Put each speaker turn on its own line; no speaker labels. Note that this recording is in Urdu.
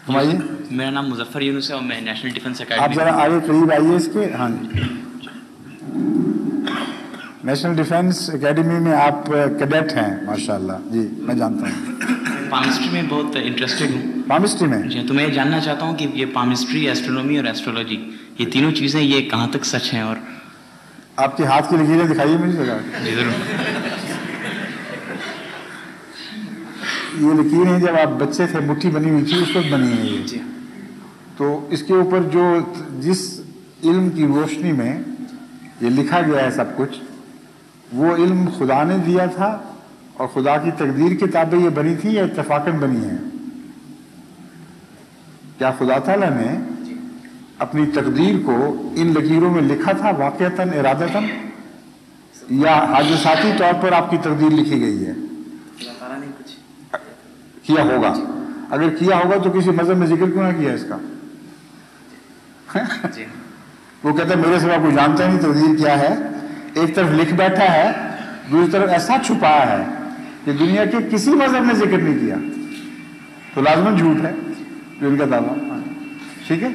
فرمائیے.
میرا نام مظفر یونس ہے اور میں نیشنل ڈیفنس
آپ
اکیڈمی.
ذرا آگے قریب آئیے اس کے. ہاں جی. نیشنل ڈیفنس اکیڈمی میں آپ کیڈٹ ہیں ماشاءاللہ. جی میں جانتا ہوں.
پامسٹری میں بہت انٹرسٹڈ ہوں.
پامسٹری میں؟
جی. تو میں یہ جاننا چاہتا ہوں کہ یہ پامسٹری، ایسٹرونومی اور ایسٹرولوجی، یہ تینوں چیزیں یہ کہاں تک سچ ہیں؟ اور
آپ کے ہاتھ کی لکیریں دکھائیے مجھے ذرا.
جی ضرور.
یہ لکیریں جب آپ بچے تھے مٹھی بنی ہوئی تھی اس وقت بنی ہیں یہ.
جی.
تو اس کے اوپر جو جس علم کی روشنی میں یہ لکھا گیا ہے سب کچھ، وہ علم خدا نے دیا تھا اور خدا کی تقدیر کے تابع یہ بنی تھی یا اتفاقاً بنی ہے؟ کیا خدا تعالیٰ نے اپنی تقدیر کو ان لکیروں میں لکھا تھا واقعتاً ارادتاً، یا حادثاتی طور پر آپ کی تقدیر لکھی گئی ہے؟ کیا ہوگا. اگر کیا ہوگا تو کسی مذہب میں ذکر کیوں نہ کیا اس کا؟ وہ کہتا ہے میرے سوا کوئی جانتا نہیں تقدیر کیا ہے. ایک طرف لکھ بیٹھا ہے، دوسری طرف ایسا چھپایا ہے کہ دنیا کے کسی مذہب نے ذکر نہیں کیا. تو لازماً جھوٹ ہے جو ان کا دعویٰ. ٹھیک ہے.